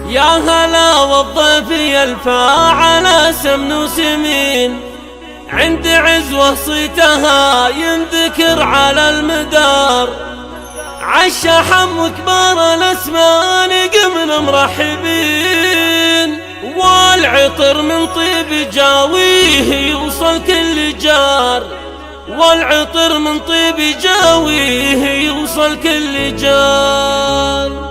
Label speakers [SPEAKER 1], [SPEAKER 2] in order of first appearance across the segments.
[SPEAKER 1] يا هلا والضيف يلفى على سمن وسمين، عند عزوة صيتها ينذكر على المدار. عالشحم وكبار الاسمان قمنا مرحبين، والعطر من طيب جاويه يوصل كل جار، والعطر من طيب جاويه يوصل كل جار.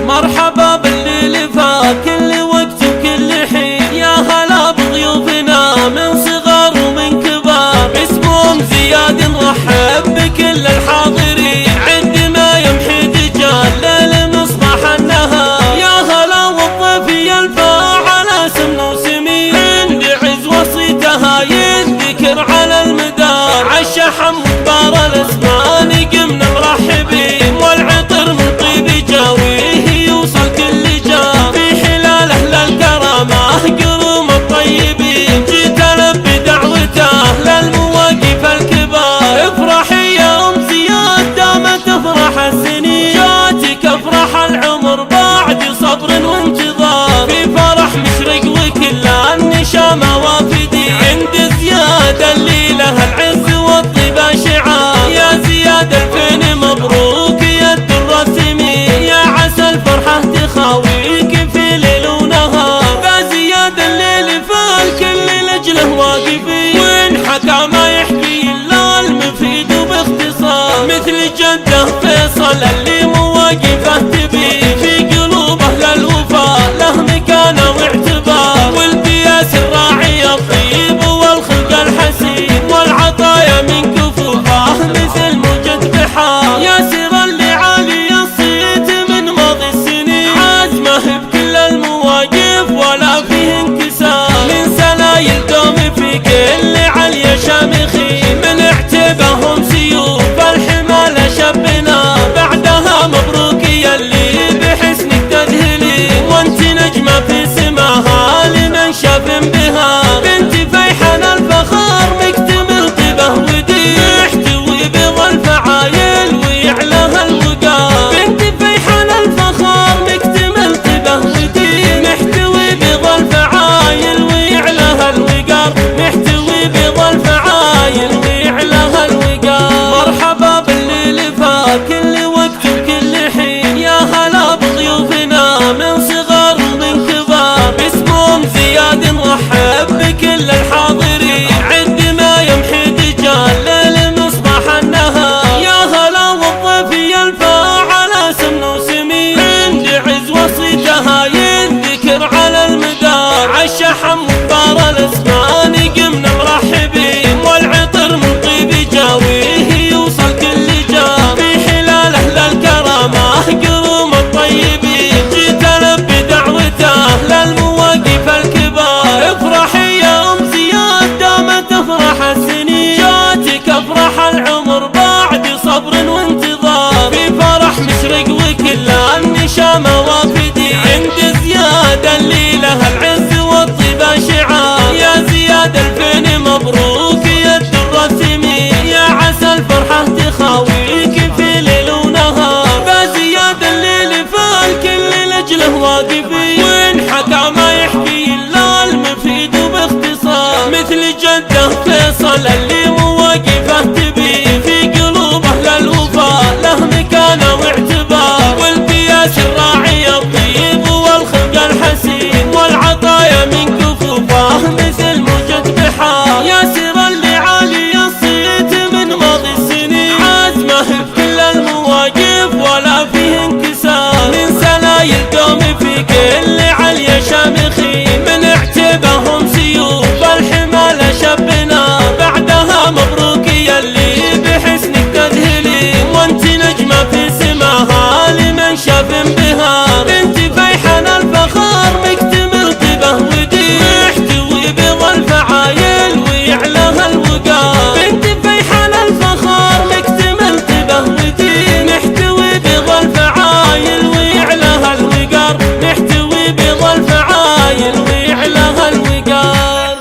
[SPEAKER 1] مرحبا باللي فات كل وقت وكل حين، يا هلا بضيوفنا من صغار ومن كبار. اسمهم زياد نرحب بكل الحاضرين، عندما يمحي دجال ليل مصباح النهار. يا هلا والضيف يلفى على سمن وسمين، عند عزوة صيتها ينذكر على المدار. عالشحم وكبار الاسمان قمنا مرحبين، والعطر من طيب جاويه يوصل كل جار. في حلال اهل الكرامة قروم الطيبين، جيت البي دعوته للمواقف الكبار. افرحي يا ام زياد دامت تفرح السنين، جاتك افرح العمر بعد صبر وانتظار. في فرح مشرق وكل النشامة وافدين، عند زياد الليلة العز والطيبة شعار. يا زياد الفين مبروك يا الدر السمين، يا عسى الفرحة تخاويك في ليل ونهار. فزياد الليل فالكل لجله واقفين، وين حكى ما يحكي الا المفيد وباختصار. مثل جده فيصل اللي مواقفه تبين، في قلوب اهل الوفاء له مكانه واعتبار. والبياس الراعي الطيب والخلق الحسين، والعطايا من كفوفه مثل موجة بحار. يا سر اللي عالي الصيت من ماضي السنين، عازمه بكل المواقف ولا فيه انكسار. من سلايل دوم في كل عليا شامخين، من اعتبهم سيوف الحمال شبنا. بعدها مبروك يلي بحسنك تذهلين، وانت نجمة في سماها لمن شاف بها. بنت فيحان الفخار مكتمل طيبه ودين، محتوي بضى الفعايل ويعلاها الوقار. بنت فيحان الفخار مكتمل طيبه ودين، محتوي بضى الفعايل ويعلاها الوقار. محتوي بضى الفعايل ويعلاها الوقار. مرحبا بالليل فات كل وقت وكل حين، يا هلا بضيوفنا من صغار ومن كبار. اسمهم زياد نرحب بكل الحاضرين، عندما يمحي دجال ليل مصباح النهار. يا هلا والضيف يلفى على سمن وسمين، عند عزوة صيتها ينذكر على المدار. عالشحم وكبار الاسمان قمنا مرحبين، والعطر من طيب جاويه يوصل كل جار. في حلال اهل الكرامة قروم الطيبين، جيت البي دعوته للمواقف الكبار. افرحي يا ام زياد دامت تفرح السنين، جاتك افرح العمر بعد صبر وانتظار. في فرح مشرق وكل النشامة وافدين، عند زياد الليلة العز والطيبة شعار. يا زياد الفين مبروك يا الدر السمين، يا عسى الفرحة تخاويك في ليل ونهار. فزياد الليل فالكل لجله واقفين، وين حكى ما يحكي الا المفيد وباختصار. مثل جده فيصل اللي مواقفه تبين، في قلوب اهل الوفاء له مكانه واعتبار. والبياس الراعي الطيب والخلق الحسين، والعطايا من كفوفه مثل موجة بحار. يا سر اللي عالي الصيت من ماضي السنين، عازمه بكل المواقف ولا فيه انكسار. من سلايل دوم في كل عليا شامخين، من اعتبهم سيوف الحمال شبنا. بعدها مبروك يلي بحسنك تذهلين، وانت نجمة في سماها لمن شاف بها. بنت فيحان الفخار مكتمل طيبه ودين، محتوي بضى الفعايل ويعلاها الوقار. بنت فيحان الفخار مكتمل طيبه ودين، محتوي بضى الفعايل ويعلاها الوقار. محتوي بضى الفعايل ويعلاها الوقار.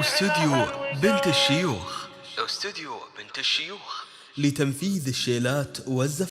[SPEAKER 2] استوديو بنت الشيوخ، استوديو بنت الشيوخ لتنفيذ الشيلات والزفات.